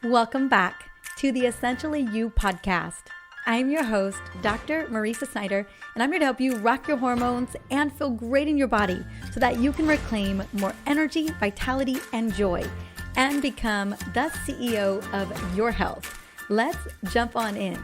Welcome back to the Essentially You podcast. I'm your host, Dr. Marisa Snyder, and I'm here to help you rock your hormones and feel great in your body so that you can reclaim more energy, vitality, and joy and become the CEO of your health. Let's jump on in.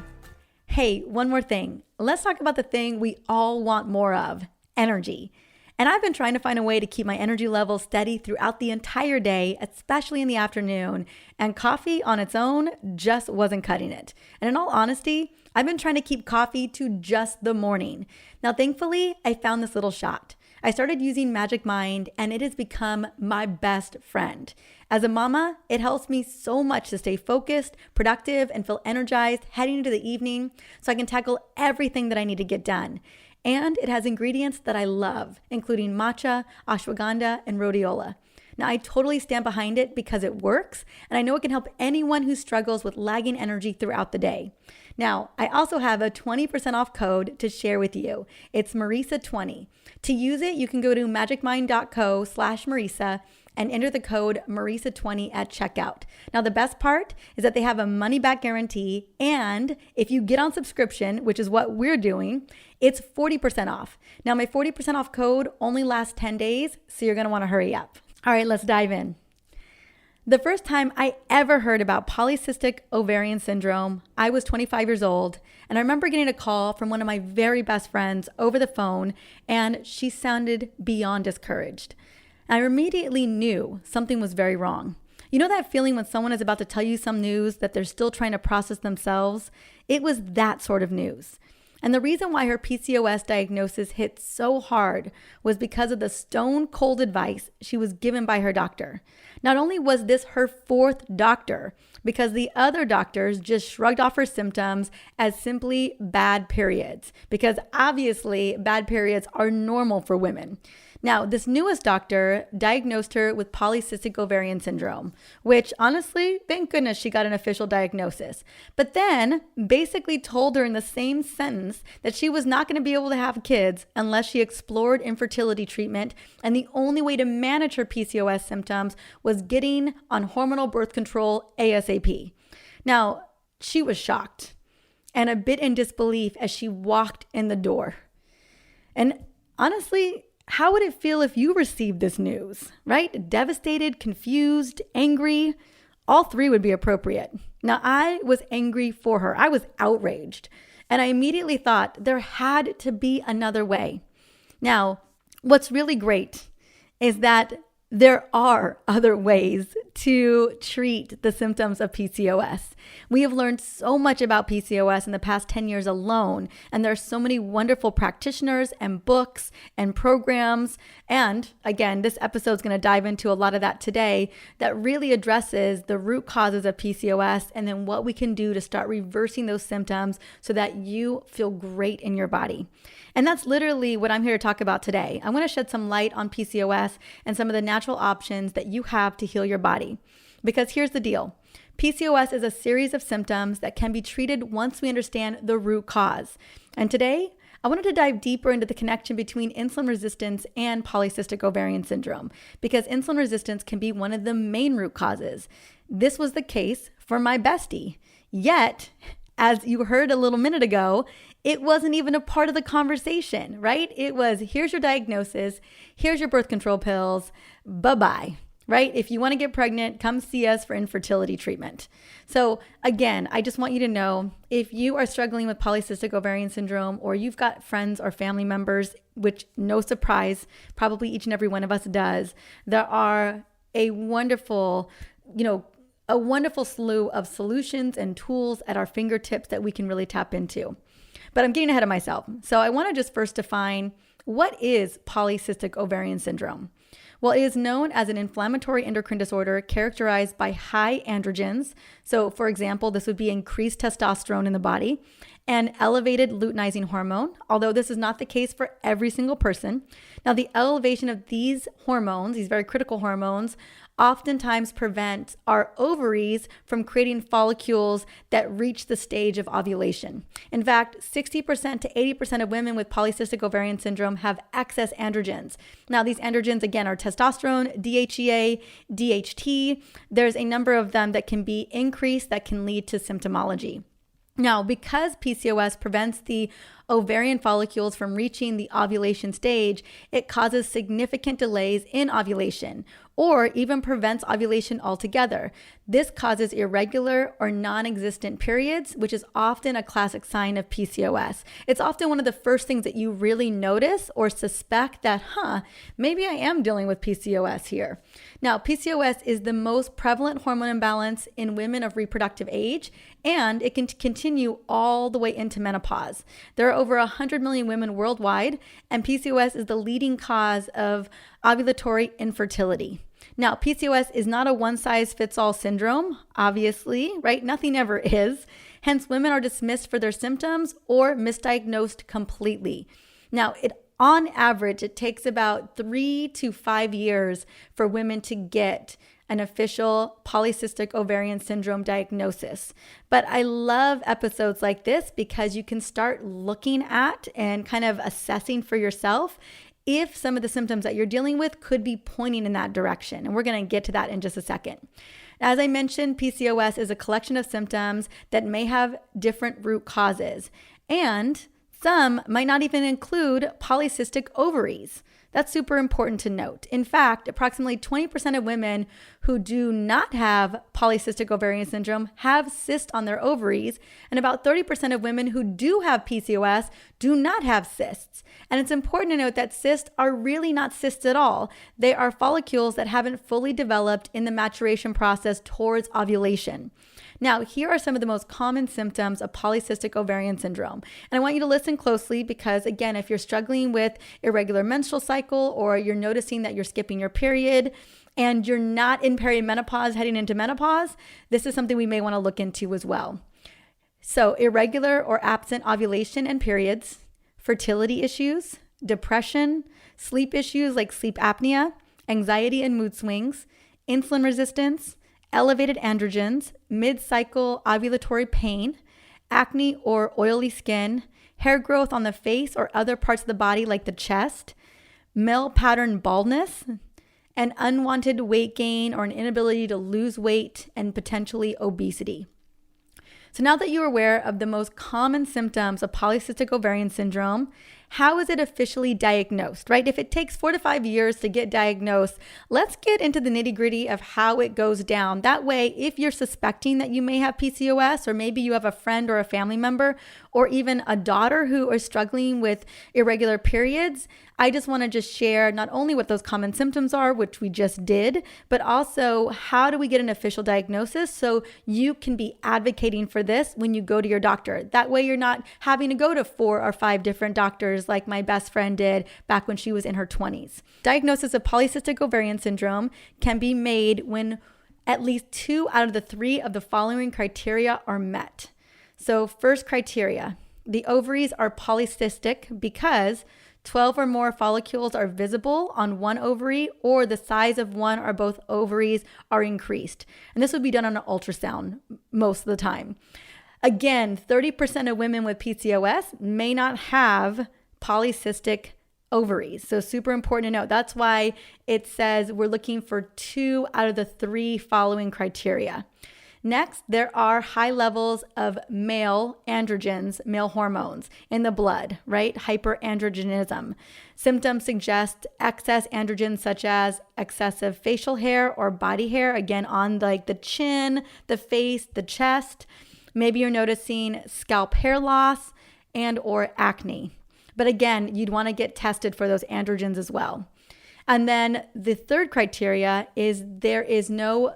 Hey, one more thing. Let's talk about the thing we all want more of, energy. And I've been trying to find a way to keep my energy level steady throughout the entire day, especially in the afternoon, and coffee on its own just wasn't cutting it. And in all honesty, I've been trying to keep coffee to just the morning. Now, thankfully, I found this little shot. I started using Magic Mind and it has become my best friend. As a mama, it helps me so much to stay focused, productive, and feel energized heading into the evening so I can tackle everything that I need to get done. And it has ingredients that I love, including matcha, ashwagandha, and rhodiola. Now, I totally stand behind it because it works, and I know it can help anyone who struggles with lagging energy throughout the day. Now, I also have a 20% off code to share with you. It's Marisa20. To use it, you can go to magicmind.co/Marisa and enter the code Marisa20 at checkout. Now, the best part is that they have a money-back guarantee, and if you get on subscription, which is what we're doing, it's 40% off. Now, my 40% off code only lasts 10 days, so you're going to want to hurry up. All right, let's dive in. The first time I ever heard about Polycystic Ovarian Syndrome, I was 25 years old, and I remember getting a call from one of my very best friends over the phone, and she sounded beyond discouraged. I immediately knew something was very wrong. You know that feeling when someone is about to tell you some news that they're still trying to process themselves? It was that sort of news. And the reason why her PCOS diagnosis hit so hard was because of the stone cold advice she was given by her doctor. Not only was this her fourth doctor, because the other doctors just shrugged off her symptoms as simply bad periods, because obviously bad periods are normal for women. Now, this newest doctor diagnosed her with polycystic ovarian syndrome, which honestly, thank goodness she got an official diagnosis, but then basically told her in the same sentence that she was not going to be able to have kids unless she explored infertility treatment, and the only way to manage her PCOS symptoms was getting on hormonal birth control ASAP. Now, she was shocked and a bit in disbelief as she walked in the door. And honestly, how would it feel if you received this news, right? Devastated, confused, angry? All three would be appropriate. Now, I was angry for her. I was outraged. And I immediately thought there had to be another way. Now, what's really great is that there are other ways to treat the symptoms of PCOS. We have learned so much about PCOS in the past 10 years alone, and there are so many wonderful practitioners and books and programs. And again, this episode is going to dive into a lot of that today that really addresses the root causes of PCOS and then what we can do to start reversing those symptoms so that you feel great in your body. And that's literally what I'm here to talk about today. I want to shed some light on PCOS and some of the natural options that you have to heal your body. Because here's the deal. PCOS is a series of symptoms that can be treated once we understand the root cause. And today, I wanted to dive deeper into the connection between insulin resistance and polycystic ovarian syndrome, because insulin resistance can be one of the main root causes. This was the case for my bestie. Yet, as you heard a little minute ago, it wasn't even a part of the conversation, right? It was, here's your diagnosis, here's your birth control pills, bye-bye, right? If you want to get pregnant, come see us for infertility treatment. So again, I just want you to know, if you are struggling with polycystic ovarian syndrome, or you've got friends or family members, which no surprise, probably each and every one of us does, there are a wonderful slew of solutions and tools at our fingertips that we can really tap into. But I'm getting ahead of myself. So I want to just first define, what is polycystic ovarian syndrome? Well, it is known as an inflammatory endocrine disorder characterized by high androgens. So for example, this would be increased testosterone in the body and elevated luteinizing hormone, although this is not the case for every single person. Now, the elevation of these hormones, these very critical hormones, oftentimes prevent our ovaries from creating follicles that reach the stage of ovulation. In fact, 60% to 80% of women with polycystic ovarian syndrome have excess androgens. Now, these androgens, again, are testosterone, DHEA, DHT. There's a number of them that can be increased that can lead to symptomology. Now, because PCOS prevents the ovarian follicles from reaching the ovulation stage, it causes significant delays in ovulation or even prevents ovulation altogether. This causes irregular or non-existent periods, which is often a classic sign of PCOS. It's often one of the first things that you really notice or suspect that, maybe I am dealing with PCOS here. Now, PCOS is the most prevalent hormone imbalance in women of reproductive age, and it can continue all the way into menopause. There are over 100 million women worldwide, and PCOS is the leading cause of ovulatory infertility. Now, PCOS is not a one-size-fits-all syndrome, obviously, right? Nothing ever is. Hence, women are dismissed for their symptoms or misdiagnosed completely. Now, on average, it takes about 3 to 5 years for women to get an official polycystic ovarian syndrome diagnosis. But I love episodes like this because you can start looking at and kind of assessing for yourself if some of the symptoms that you're dealing with could be pointing in that direction. And we're going to get to that in just a second. As I mentioned, PCOS is a collection of symptoms that may have different root causes, and some might not even include polycystic ovaries. That's super important to note. In fact, approximately 20% of women who do not have polycystic ovarian syndrome have cysts on their ovaries, and about 30% of women who do have PCOS do not have cysts. And it's important to note that cysts are really not cysts at all. They are follicles that haven't fully developed in the maturation process towards ovulation. Now, here are some of the most common symptoms of polycystic ovarian syndrome. And I want you to listen closely because, again, if you're struggling with irregular menstrual cycle or you're noticing that you're skipping your period and you're not in perimenopause heading into menopause, this is something we may want to look into as well. So, irregular or absent ovulation and periods, fertility issues, depression, sleep issues like sleep apnea, anxiety and mood swings, insulin resistance, elevated androgens, mid-cycle ovulatory pain, acne or oily skin, hair growth on the face or other parts of the body like the chest, male pattern baldness, and unwanted weight gain or an inability to lose weight, and potentially obesity. So now that you're aware of the most common symptoms of polycystic ovarian syndrome, how is it officially diagnosed, right? If it takes 4 to 5 years to get diagnosed, let's get into the nitty-gritty of how it goes down. That way, if you're suspecting that you may have PCOS, or maybe you have a friend or a family member, or even a daughter who is struggling with irregular periods, I just want to just share not only what those common symptoms are, which we just did, but also how do we get an official diagnosis so you can be advocating for this when you go to your doctor. That way you're not having to go to 4 or 5 different doctors like my best friend did back when she was in her 20s. Diagnosis of polycystic ovarian syndrome can be made when at least 2 out of the 3 of the following criteria are met. So first criteria, the ovaries are polycystic because 12 or more follicles are visible on one ovary, or the size of one or both ovaries are increased. And this would be done on an ultrasound most of the time. Again, 30% of women with PCOS may not have polycystic ovaries. So super important to note. That's why it says we're looking for 2 out of the 3 following criteria. Next, there are high levels of male androgens, male hormones in the blood, right? Hyperandrogenism. Symptoms suggest excess androgens such as excessive facial hair or body hair, again, on like the chin, the face, the chest. Maybe you're noticing scalp hair loss and or acne. But again, you'd want to get tested for those androgens as well. And then the third criteria is there is menstrual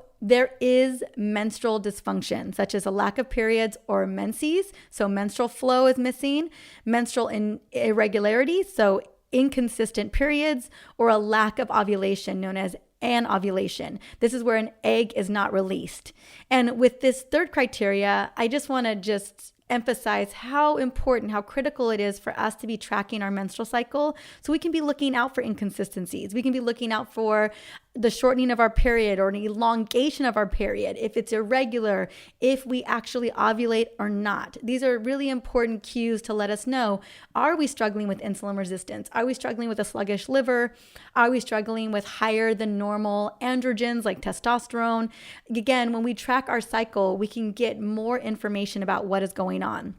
dysfunction, such as a lack of periods or menses. So menstrual flow is missing, menstrual irregularity, so inconsistent periods, or a lack of ovulation known as anovulation. This is where an egg is not released. And with this third criteria, I just want to emphasize how important, how critical it is for us to be tracking our menstrual cycle so we can be looking out for inconsistencies. We can be looking out for the shortening of our period or an elongation of our period, if it's irregular, if we actually ovulate or not. These are really important cues to let us know, are we struggling with insulin resistance? Are we struggling with a sluggish liver? Are we struggling with higher than normal androgens like testosterone? Again, when we track our cycle, we can get more information about what is going on.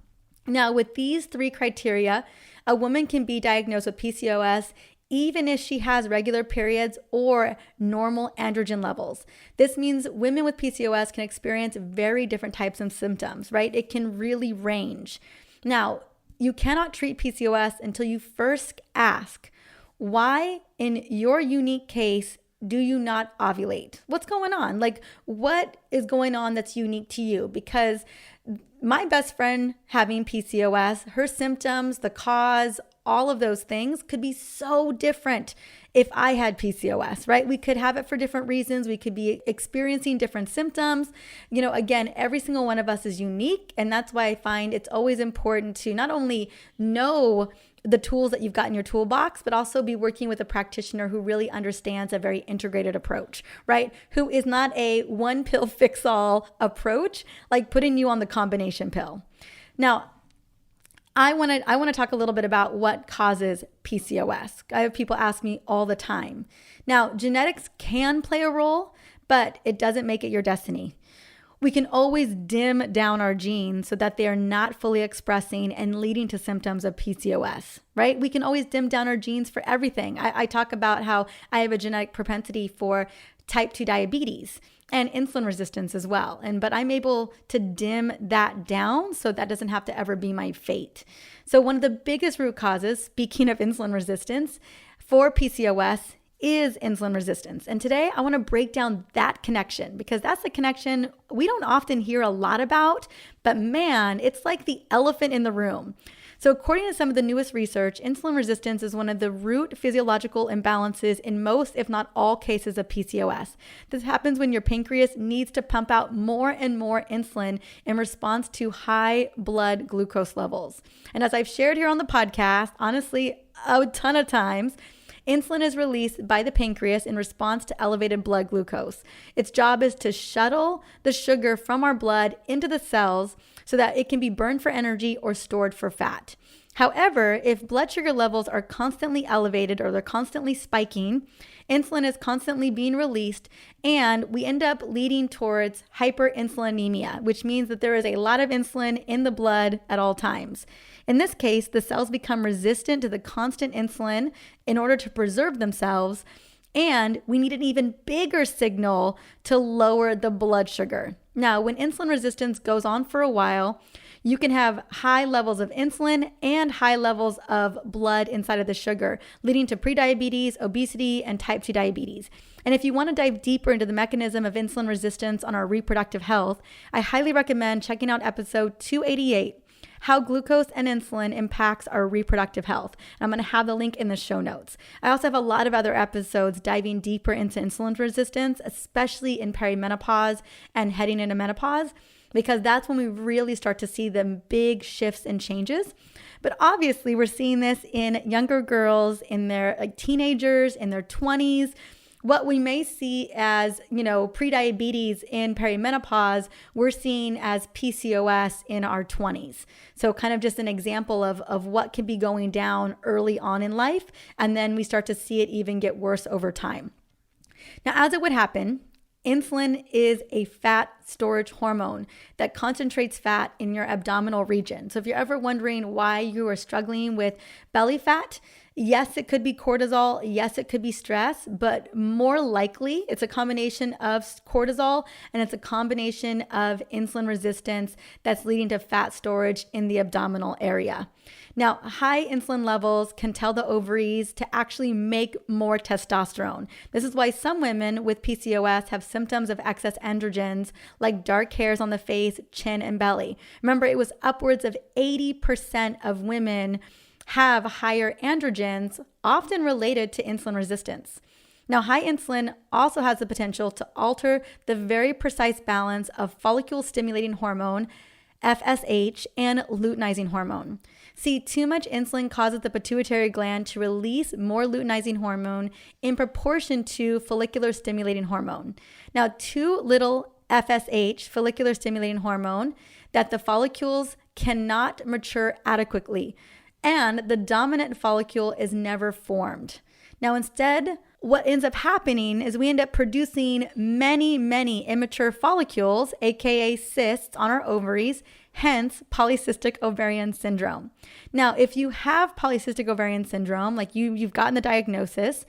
Now, with these 3 criteria, a woman can be diagnosed with PCOS even if she has regular periods or normal androgen levels. This means women with PCOS can experience very different types of symptoms, right? It can really range. Now, you cannot treat PCOS until you first ask, why in your unique case do you not ovulate? What's going on? Like, what is going on that's unique to you? Because my best friend having PCOS, her symptoms, the cause, all of those things could be so different if I had PCOS, right? We could have it for different reasons. We could be experiencing different symptoms. Again, every single one of us is unique. And that's why I find it's always important to not only know the tools that you've got in your toolbox, but also be working with a practitioner who really understands a very integrated approach, right? Who is not a one pill fix all approach, like putting you on the combination pill. Now, I want to talk a little bit about what causes PCOS. I have people ask me all the time. Now, genetics can play a role, but it doesn't make it your destiny. We can always dim down our genes so that they are not fully expressing and leading to symptoms of PCOS, right? We can always dim down our genes for everything. I talk about how I have a genetic propensity for type 2 diabetes and insulin resistance as well. But I'm able to dim that down so that doesn't have to ever be my fate. So one of the biggest root causes, speaking of insulin resistance, for PCOS is insulin resistance. And today I want to break down that connection because that's the connection we don't often hear a lot about, but man, it's like the elephant in the room. So according to some of the newest research, insulin resistance is one of the root physiological imbalances in most, if not all, cases of PCOS. This happens when your pancreas needs to pump out more and more insulin in response to high blood glucose levels. And as I've shared here on the podcast, honestly, a ton of times, insulin is released by the pancreas in response to elevated blood glucose. Its job is to shuttle the sugar from our blood into the cells so that it can be burned for energy or stored for fat. However, if blood sugar levels are constantly elevated or they're constantly spiking, insulin is constantly being released, and we end up leading towards hyperinsulinemia, which means that there is a lot of insulin in the blood at all times. In this case, the cells become resistant to the constant insulin in order to preserve themselves, and we need an even bigger signal to lower the blood sugar. Now, when insulin resistance goes on for a while, you can have high levels of insulin and high levels of blood inside of the sugar, leading to prediabetes, obesity, and type 2 diabetes. And if you want to dive deeper into the mechanism of insulin resistance on our reproductive health, I highly recommend checking out episode 288, How Glucose and Insulin Impacts Our Reproductive Health. And I'm going to have the link in the show notes. I also have a lot of other episodes diving deeper into insulin resistance, especially in perimenopause and heading into menopause, because that's when we really start to see the big shifts and changes. But obviously, we're seeing this in younger girls, in their teenagers, in their 20s. What we may see as, prediabetes in perimenopause, we're seeing as PCOS in our 20s. So kind of just an example of what can be going down early on in life. And then we start to see it even get worse over time. Now, as it would happen, insulin is a fat storage hormone that concentrates fat in your abdominal region. So if you're ever wondering why you are struggling with belly fat, yes, it could be cortisol. Yes, it could be stress, but more likely it's a combination of cortisol and it's a combination of insulin resistance that's leading to fat storage in the abdominal area. Now, high insulin levels can tell the ovaries to actually make more testosterone. This is why some women with PCOS have symptoms of excess androgens like dark hairs on the face, chin, and belly. Remember, it was upwards of 80% of women have higher androgens, often related to insulin resistance. Now, high insulin also has the potential to alter the very precise balance of follicle-stimulating hormone, FSH, and luteinizing hormone. See, too much insulin causes the pituitary gland to release more luteinizing hormone in proportion to follicular stimulating hormone. Now, too little FSH, follicular stimulating hormone, that the follicles cannot mature adequately, and the dominant follicle is never formed. Now, instead, what ends up happening is we end up producing many immature follicles, aka cysts, on our ovaries, hence polycystic ovarian syndrome. Now, if you have polycystic ovarian syndrome, like you've gotten the diagnosis,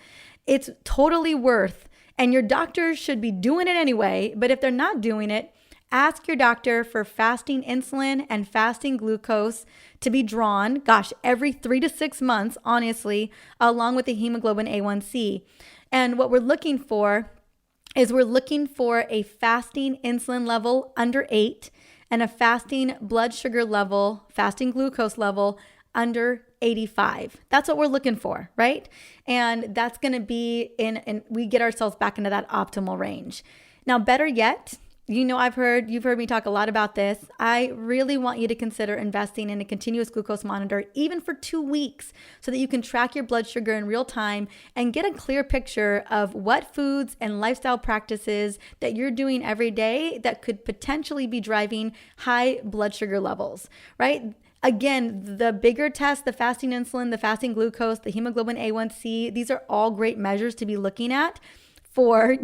it's totally worth, and your doctor should be doing it anyway, but if they're not doing it, ask your doctor for fasting insulin and fasting glucose to be drawn, every 3 to 6 months, honestly, along with the hemoglobin A1C. And what we're looking for is a fasting insulin level under 8 and a fasting blood sugar level, fasting glucose level under 85. That's what we're looking for, right? And that's going to be we get ourselves back into that optimal range. Now, better yet, you've heard me talk a lot about this. I really want you to consider investing in a continuous glucose monitor, even for 2 weeks, so that you can track your blood sugar in real time and get a clear picture of what foods and lifestyle practices that you're doing every day that could potentially be driving high blood sugar levels, right? Again, the bigger tests, the fasting insulin, the fasting glucose, the hemoglobin A1C, these are all great measures to be looking at for,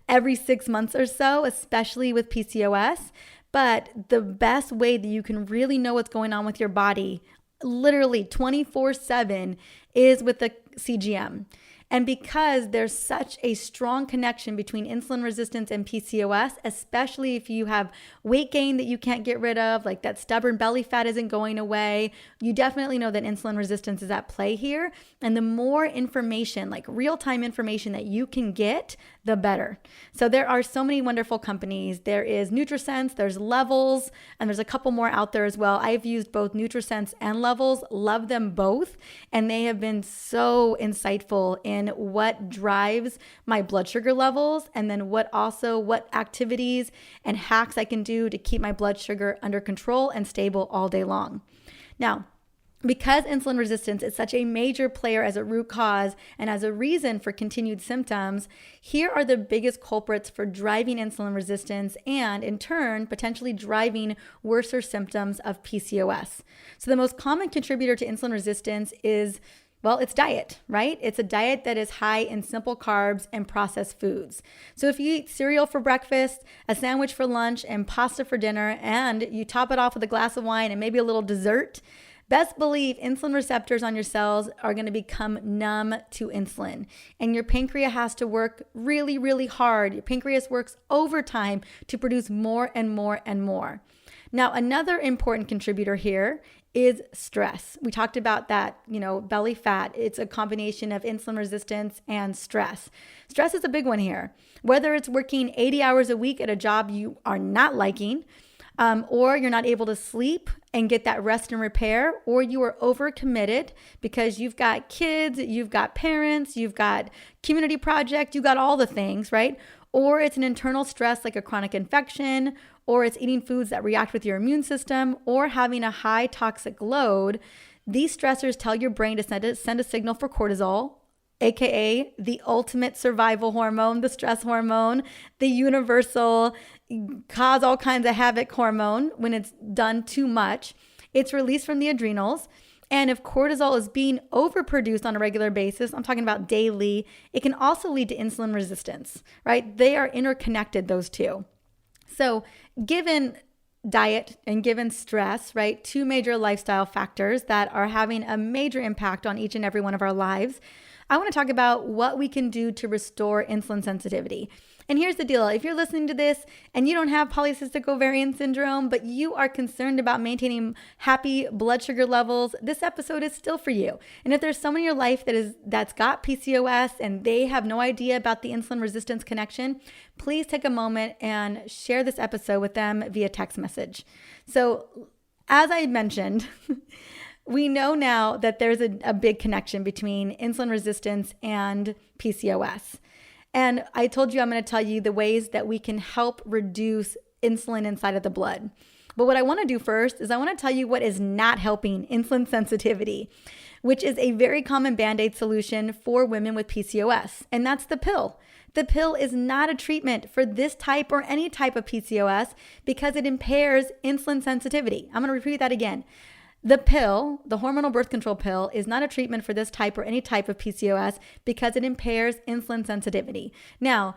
every 6 months or so, especially with PCOS. But the best way that you can really know what's going on with your body, literally 24/7, is with the CGM. And because there's such a strong connection between insulin resistance and PCOS, especially if you have weight gain that you can't get rid of, like that stubborn belly fat isn't going away, you definitely know that insulin resistance is at play here. And the more information, like real-time information that you can get, the better. So there are so many wonderful companies. There is NutriSense, there's Levels, and there's a couple more out there as well. I've used both NutriSense and Levels, love them both, and they have been so insightful in what drives my blood sugar levels, and then what activities and hacks I can do to keep my blood sugar under control and stable all day long. Now, because insulin resistance is such a major player as a root cause and as a reason for continued symptoms, here are the biggest culprits for driving insulin resistance and, in turn, potentially driving worser symptoms of PCOS. So the most common contributor to insulin resistance is, it's diet, right? It's a diet that is high in simple carbs and processed foods. So if you eat cereal for breakfast, a sandwich for lunch, and pasta for dinner, and you top it off with a glass of wine and maybe a little dessert, best believe insulin receptors on your cells are going to become numb to insulin. And your pancreas has to work really, really hard. Your pancreas works overtime to produce more and more and more. Now, another important contributor here is stress. We talked about that, belly fat. It's a combination of insulin resistance and stress. Stress is a big one here. Whether it's working 80 hours a week at a job you are not liking, or you're not able to sleep and get that rest and repair, or you are overcommitted because you've got kids, you've got parents, you've got community project, you got all the things, right? Or it's an internal stress like a chronic infection, or it's eating foods that react with your immune system, or having a high toxic load. These stressors tell your brain to send a signal for cortisol, aka the ultimate survival hormone, the stress hormone, the universal cause all kinds of havoc hormone. When it's done too much, it's released from the adrenals. And if cortisol is being overproduced on a regular basis, I'm talking about daily, it can also lead to insulin resistance, right? They are interconnected, those two. So given diet and given stress, right, two major lifestyle factors that are having a major impact on each and every one of our lives, I want to talk about what we can do to restore insulin sensitivity. And here's the deal. If you're listening to this and you don't have polycystic ovarian syndrome, but you are concerned about maintaining happy blood sugar levels, this episode is still for you. And if there's someone in your life that's got PCOS and they have no idea about the insulin resistance connection, please take a moment and share this episode with them via text message. So as I mentioned, we know now that there's a big connection between insulin resistance and PCOS. And I told you I'm going to tell you the ways that we can help reduce insulin inside of the blood. But what I want to do first is I want to tell you what is not helping insulin sensitivity, which is a very common Band-Aid solution for women with PCOS, and that's the pill. The pill is not a treatment for this type or any type of PCOS because it impairs insulin sensitivity. I'm going to repeat that again. The pill, the hormonal birth control pill, is not a treatment for this type or any type of PCOS because it impairs insulin sensitivity. Now,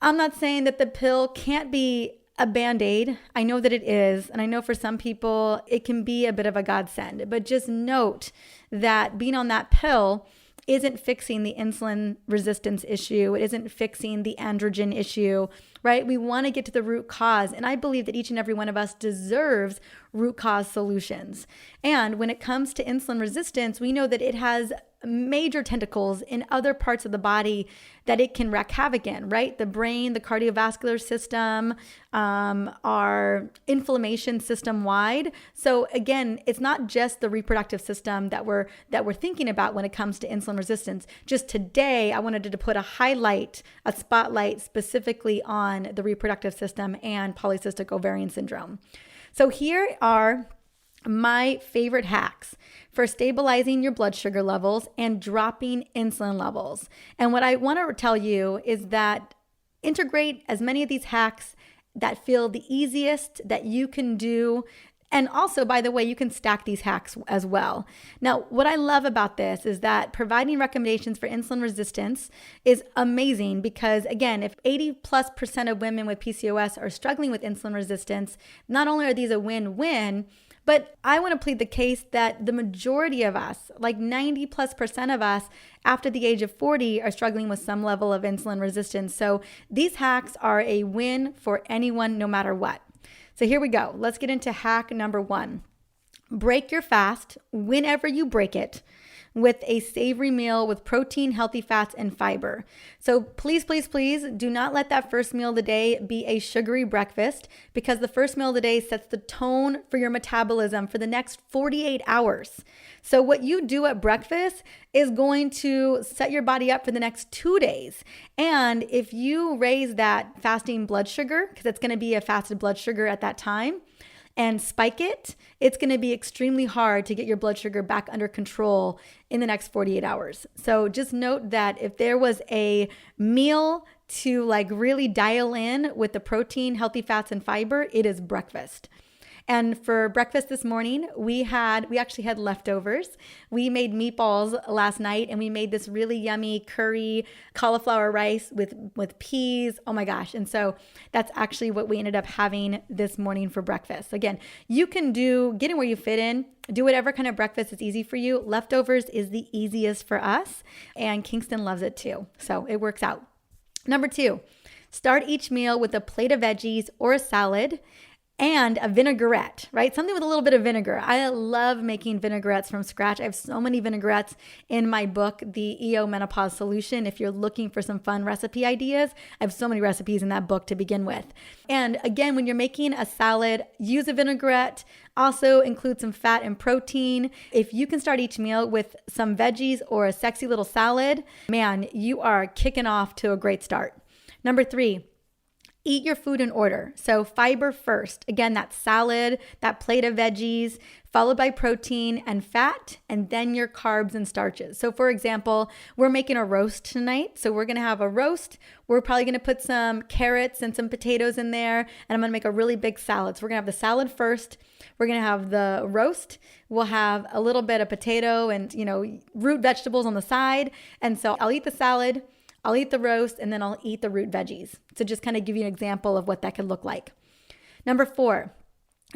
I'm not saying that the pill can't be a Band-Aid. I know that it is, and I know for some people it can be a bit of a godsend, but just note that being on that pill isn't fixing the insulin resistance issue. It isn't fixing the androgen issue, right? We want to get to the root cause. And I believe that each and every one of us deserves root cause solutions. And when it comes to insulin resistance, we know that it has major tentacles in other parts of the body that it can wreak havoc in, right? The brain, the cardiovascular system, our inflammation system wide. So again, it's not just the reproductive system that we're thinking about when it comes to insulin resistance. Just today, I wanted to put a spotlight specifically on the reproductive system and polycystic ovarian syndrome. So here are my favorite hacks for stabilizing your blood sugar levels and dropping insulin levels. And what I want to tell you is that integrate as many of these hacks that feel the easiest that you can do. And also, by the way, you can stack these hacks as well. Now, what I love about this is that providing recommendations for insulin resistance is amazing because, again, if 80+% of women with PCOS are struggling with insulin resistance, not only are these a win-win, but I want to plead the case that the majority of us, like 90+% of us after the age of 40 are struggling with some level of insulin resistance. So these hacks are a win for anyone, no matter what. So here we go. Let's get into hack number 1. Break your fast whenever you break it with a savory meal with protein, healthy fats, and fiber. So please, please, please do not let that first meal of the day be a sugary breakfast because the first meal of the day sets the tone for your metabolism for the next 48 hours. So what you do at breakfast is going to set your body up for the next 2 days. And if you raise that fasting blood sugar, because it's going to be a fasted blood sugar at that time, and spike it, it's going to be extremely hard to get your blood sugar back under control in the next 48 hours. So just note that if there was a meal to like really dial in with the protein, healthy fats, and fiber, it is breakfast. And for breakfast this morning, we actually had leftovers. We made meatballs last night and we made this really yummy curry cauliflower rice with peas. Oh my gosh. And so that's actually what we ended up having this morning for breakfast. Again, you can get in where you fit in. Do whatever kind of breakfast is easy for you. Leftovers is the easiest for us, and Kingston loves it too. So it works out. Number 2, start each meal with a plate of veggies or a salad and a vinaigrette, right? Something with a little bit of vinegar. I love making vinaigrettes from scratch. I have so many vinaigrettes in my book, The EO Menopause Solution. If you're looking for some fun recipe ideas, I have so many recipes in that book to begin with. And again, when you're making a salad, use a vinaigrette. Also include some fat and protein. If you can start each meal with some veggies or a sexy little salad, man, you are kicking off to a great start. Number 3, eat your food in order. So fiber first. Again, that salad, that plate of veggies, followed by protein and fat, and then your carbs and starches. So for example, we're making a roast tonight. So we're going to have a roast. We're probably going to put some carrots and some potatoes in there, and I'm going to make a really big salad. So we're going to have the salad first. We're going to have the roast. We'll have a little bit of potato and, root vegetables on the side. And so I'll eat the salad, I'll eat the roast, and then I'll eat the root veggies. So just kind of give you an example of what that could look like. Number 4,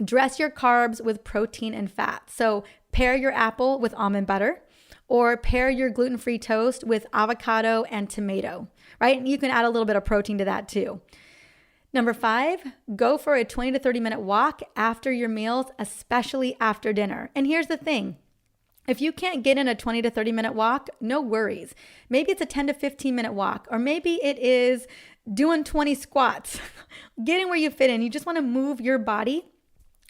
dress your carbs with protein and fat. So pair your apple with almond butter or pair your gluten-free toast with avocado and tomato, right? And you can add a little bit of protein to that too. Number 5, go for a 20 to 30 minute walk after your meals, especially after dinner. And here's the thing. If you can't get in a 20 to 30 minute walk, no worries. Maybe it's a 10 to 15 minute walk, or maybe it is doing 20 squats. Get in where you fit in. You just want to move your body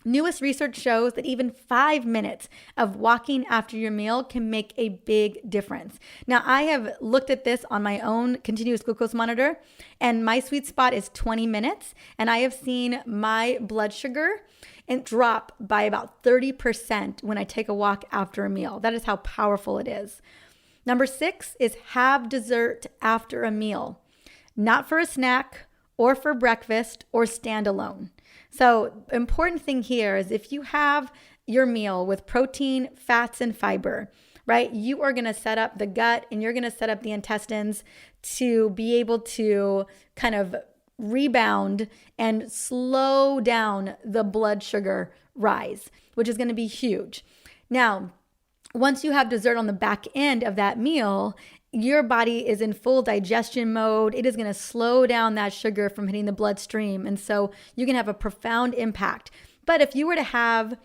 Newest research shows that even 5 minutes of walking after your meal can make a big difference. Now, I have looked at this on my own continuous glucose monitor, and my sweet spot is 20 minutes. And I have seen my blood sugar drop by about 30% when I take a walk after a meal. That is how powerful it is. Number 6 is have dessert after a meal, not for a snack or for breakfast or standalone. So important thing here is if you have your meal with protein, fats, and fiber, right, you are going to set up the gut and you're going to set up the intestines to be able to kind of rebound and slow down the blood sugar rise, which is going to be huge. Now, once you have dessert on the back end of that meal, your body is in full digestion mode. It is going to slow down that sugar from hitting the bloodstream. And so you can have a profound impact. But if you were to have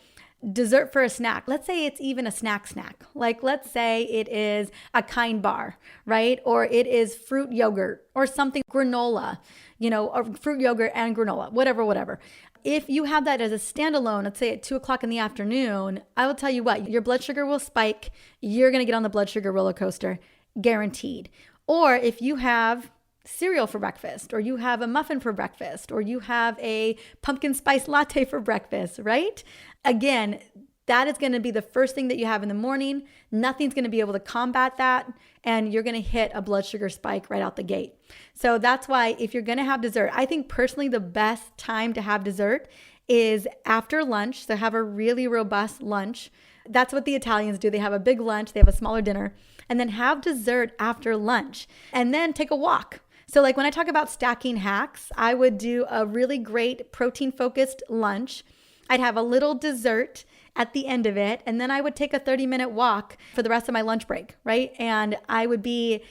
dessert for a snack, let's say it's even a snack, like let's say it is a Kind bar, right? Or it is fruit yogurt or something, granola, or fruit yogurt and granola, whatever. If you have that as a standalone, let's say at 2:00 in the afternoon, I will tell you what, your blood sugar will spike. You're going to get on the blood sugar roller coaster. Guaranteed. Or if you have cereal for breakfast, or you have a muffin for breakfast, or you have a pumpkin spice latte for breakfast, right? Again, that is going to be the first thing that you have in the morning. Nothing's going to be able to combat that, and you're going to hit a blood sugar spike right out the gate. So that's why if you're going to have dessert, I think personally the best time to have dessert is after lunch. So have a really robust lunch. That's what the Italians do. They have a big lunch, they have a smaller dinner, and then have dessert after lunch, and then take a walk. So like when I talk about stacking hacks, I would do a really great protein-focused lunch. I'd have a little dessert at the end of it, and then I would take a 30-minute walk for the rest of my lunch break, right? And I would be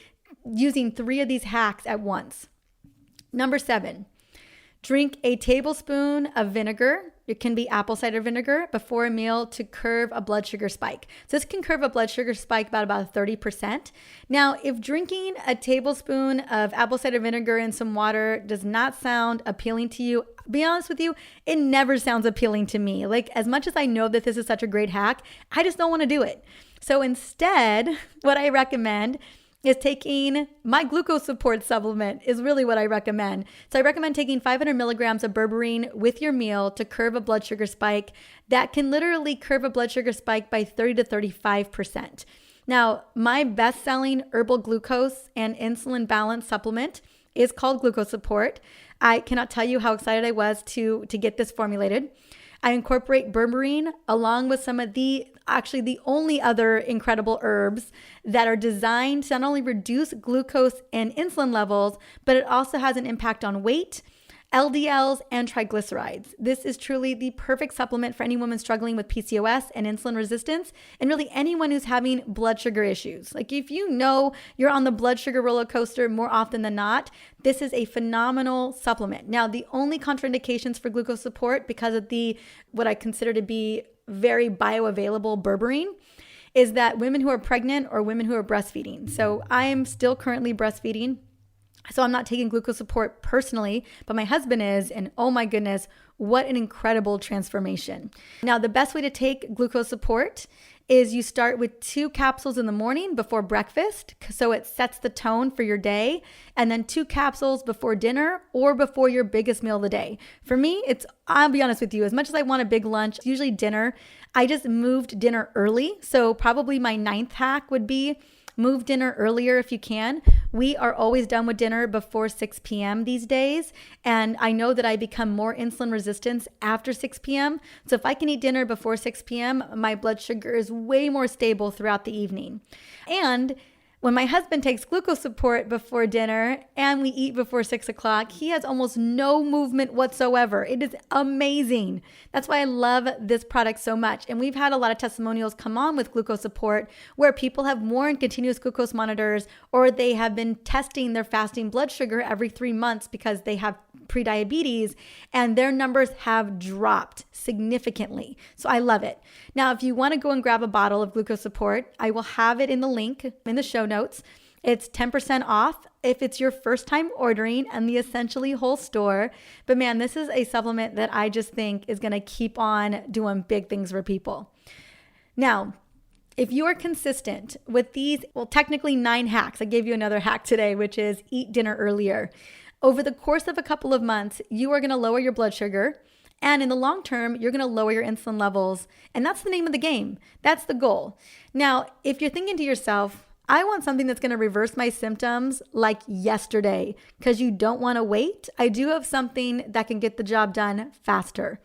using 3 of these hacks at once. Number 7, drink a tablespoon of vinegar. It can be apple cider vinegar before a meal to curb a blood sugar spike. So this can curb a blood sugar spike by about 30%. Now, if drinking a tablespoon of apple cider vinegar in some water does not sound appealing to you, be honest with you, it never sounds appealing to me. Like, as much as I know that this is such a great hack, I just don't want to do it. So instead, what I recommend is taking my glucose support supplement is really what I recommend. So I recommend taking 500 milligrams of berberine with your meal to curb a blood sugar spike. That can literally curb a blood sugar spike by 30 to 35%. Now, my best-selling herbal glucose and insulin balance supplement is called Gluco Support. I cannot tell you how excited I was to get this formulated. I incorporate berberine along with some of the only other incredible herbs that are designed to not only reduce glucose and insulin levels, but it also has an impact on weight, LDLs, and triglycerides. This is truly the perfect supplement for any woman struggling with PCOS and insulin resistance, and really anyone who's having blood sugar issues. Like if you know you're on the blood sugar roller coaster more often than not, this is a phenomenal supplement. Now, the only contraindications for Gluco Support, because of what I consider to be very bioavailable berberine, is that women who are pregnant or women who are breastfeeding. So I am still currently breastfeeding. So I'm not taking Gluco Support personally, but my husband is, and oh my goodness, what an incredible transformation. Now, the best way to take Gluco Support is you start with 2 capsules in the morning before breakfast, so it sets the tone for your day, and then 2 capsules before dinner or before your biggest meal of the day. For me, I'll be honest with you, as much as I want a big lunch, usually dinner, I just moved dinner early. So probably my 9th hack would be move dinner earlier if you can. We are always done with dinner before 6 p.m. these days. And I know that I become more insulin resistant after 6 p.m. So if I can eat dinner before 6 p.m., my blood sugar is way more stable throughout the evening. And when my husband takes Gluco Support before dinner and we eat before 6 o'clock, he has almost no movement whatsoever. It is amazing. That's why I love this product so much. And we've had a lot of testimonials come on with Gluco Support where people have worn continuous glucose monitors, or they have been testing their fasting blood sugar every 3 months because they have prediabetes, and their numbers have dropped significantly. So I love it. Now, if you want to go and grab a bottle of Gluco Support, I will have it in the link in the show notes. It's 10% off if it's your first time ordering and the Essentially Whole store. But man, this is a supplement that I just think is going to keep on doing big things for people. Now, if you are consistent with these, well, technically 9 hacks, I gave you another hack today, which is eat dinner earlier. Over the course of a couple of months, you are going to lower your blood sugar. And in the long term, you're going to lower your insulin levels. And that's the name of the game. That's the goal. Now, if you're thinking to yourself, I want something that's going to reverse my symptoms like yesterday, because you don't want to wait, I do have something that can get the job done faster.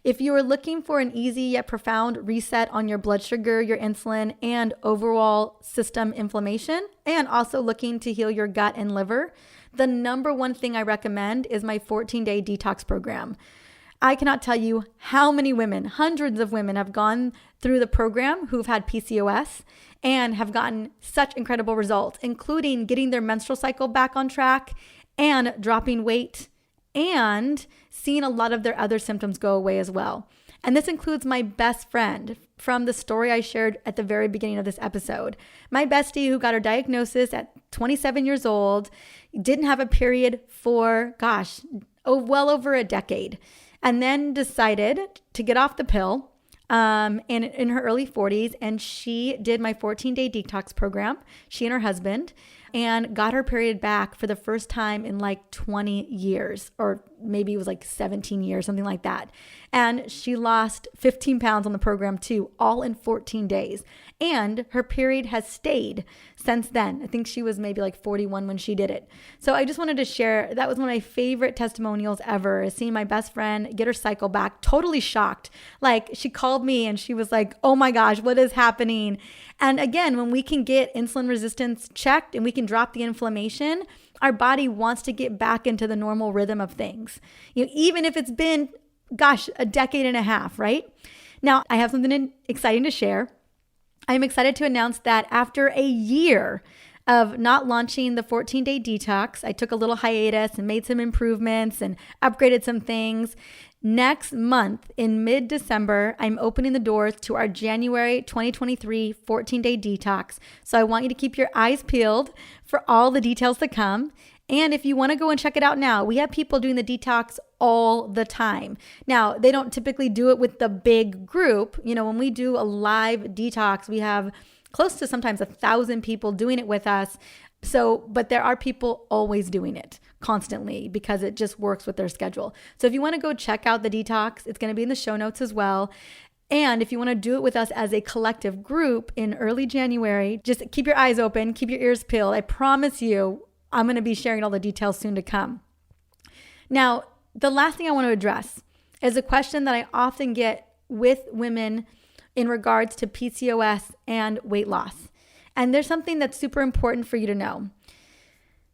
If you are looking for an easy yet profound reset on your blood sugar, your insulin, and overall system inflammation, and also looking to heal your gut and liver, the number one thing I recommend is my 14-day detox program. I cannot tell you how many women, hundreds of women, have gone through the program who've had PCOS and have gotten such incredible results, including getting their menstrual cycle back on track and dropping weight and seeing a lot of their other symptoms go away as well. And this includes my best friend from the story I shared at the very beginning of this episode. My bestie who got her diagnosis at 27 years old, didn't have a period for, well over a decade, and then decided to get off the pill in her early 40s. And she did my 14-day detox program, she and her husband, and got her period back for the first time in like 20 years, or maybe it was like 17 years, something like that. And she lost 15 pounds on the program too, all in 14 days. And her period has stayed since then. I think she was maybe like 41 when she did it. So I just wanted to share, that was one of my favorite testimonials ever, is seeing my best friend get her cycle back, totally shocked. Like, she called me and she was like, oh my gosh, what is happening? And again, when we can get insulin resistance checked and we can drop the inflammation, our body wants to get back into the normal rhythm of things. Even if it's been, a decade and a half, right? Now, I have something exciting to share. I'm excited to announce that after a year of not launching the 14-day detox, I took a little hiatus and made some improvements and upgraded some things. Next month, in mid-December, I'm opening the doors to our January 2023 14-day detox. So I want you to keep your eyes peeled for all the details to come. And if you want to go and check it out now, we have people doing the detox all the time. Now, they don't typically do it with the big group. When we do a live detox, we have close to sometimes 1,000 people doing it with us. But there are people always doing it constantly because it just works with their schedule. So if you want to go check out the detox, it's going to be in the show notes as well. And if you want to do it with us as a collective group in early January, just keep your eyes open, keep your ears peeled. I promise you, I'm going to be sharing all the details soon to come. Now, the last thing I want to address is a question that I often get with women in regards to PCOS and weight loss. And there's something that's super important for you to know.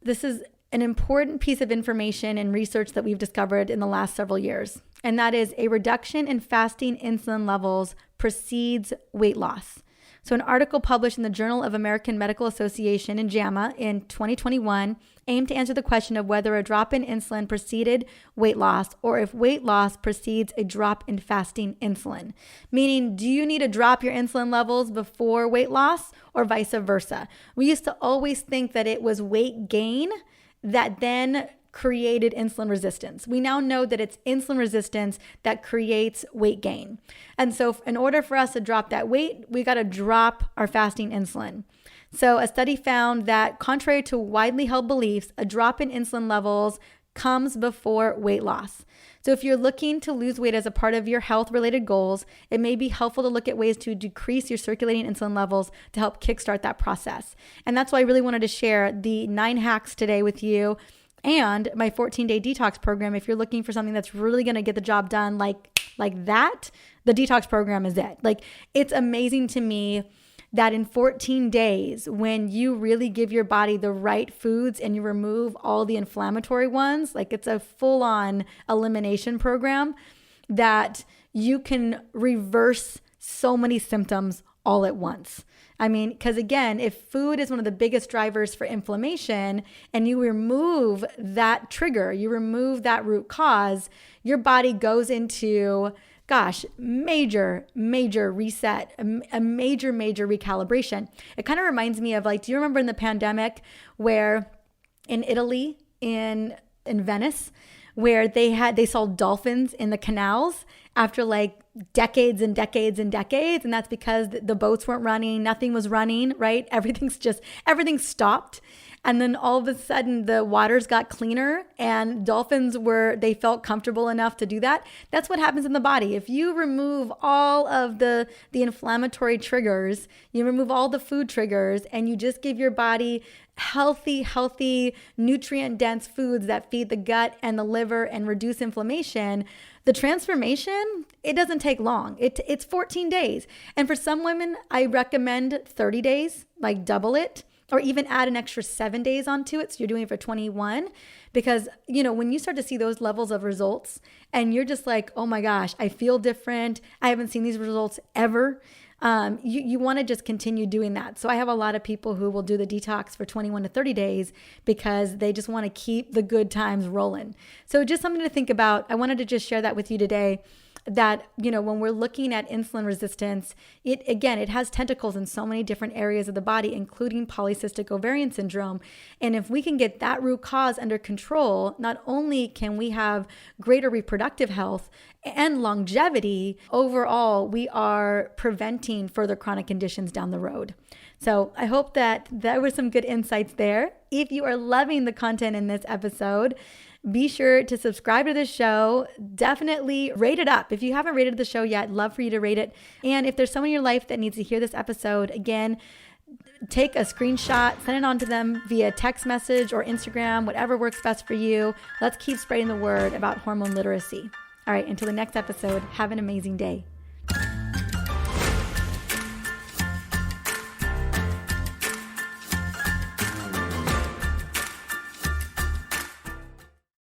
This is an important piece of information and research that we've discovered in the last several years. And that is a reduction in fasting insulin levels precedes weight loss. So an article published in the Journal of American Medical Association in JAMA in 2021 aimed to answer the question of whether a drop in insulin preceded weight loss or if weight loss precedes a drop in fasting insulin. Meaning, do you need to drop your insulin levels before weight loss or vice versa? We used to always think that it was weight gain that then created insulin resistance. We now know that it's insulin resistance that creates weight gain. And so in order for us to drop that weight, we got to drop our fasting insulin. So a study found that contrary to widely held beliefs, a drop in insulin levels comes before weight loss. So if you're looking to lose weight as a part of your health-related goals, it may be helpful to look at ways to decrease your circulating insulin levels to help kickstart that process. And that's why I really wanted to share the 9 hacks today with you and my 14-day detox program. If you're looking for something that's really going to get the job done like that, the detox program is it. It's amazing to me that in 14 days, when you really give your body the right foods and you remove all the inflammatory ones, it's a full-on elimination program, that you can reverse so many symptoms all at once. Because again, if food is one of the biggest drivers for inflammation and you remove that trigger, you remove that root cause, your body goes into, major reset, a major recalibration. It kind of reminds me of do you remember in the pandemic where in Italy, in Venice, where they saw dolphins in the canals after like decades and decades and decades. And that's because the boats weren't running, nothing was running, right? Everything stopped. And then all of a sudden the waters got cleaner and dolphins they felt comfortable enough to do that. That's what happens in the body. If you remove all of the inflammatory triggers, you remove all the food triggers, and you just give your body healthy, nutrient-dense foods that feed the gut and the liver and reduce inflammation, the transformation, it doesn't take long. It's 14 days. And for some women, I recommend 30 days, like double it, or even add an extra 7 days onto it. So you're doing it for 21, because, when you start to see those levels of results and you're just like, oh my gosh, I feel different. I haven't seen these results ever. You want to just continue doing that. So I have a lot of people who will do the detox for 21 to 30 days because they just want to keep the good times rolling. So just something to think about. I wanted to just share that with you today, that, when we're looking at insulin resistance, it has tentacles in so many different areas of the body, including polycystic ovarian syndrome. And if we can get that root cause under control, not only can we have greater reproductive health and longevity, overall, we are preventing further chronic conditions down the road. So I hope that there were some good insights there. If you are loving the content in this episode, be sure to subscribe to this show. Definitely rate it up. If you haven't rated the show yet, I'd love for you to rate it. And if there's someone in your life that needs to hear this episode, again, take a screenshot, send it on to them via text message or Instagram, whatever works best for you. Let's keep spreading the word about hormone literacy. All right, until the next episode, have an amazing day.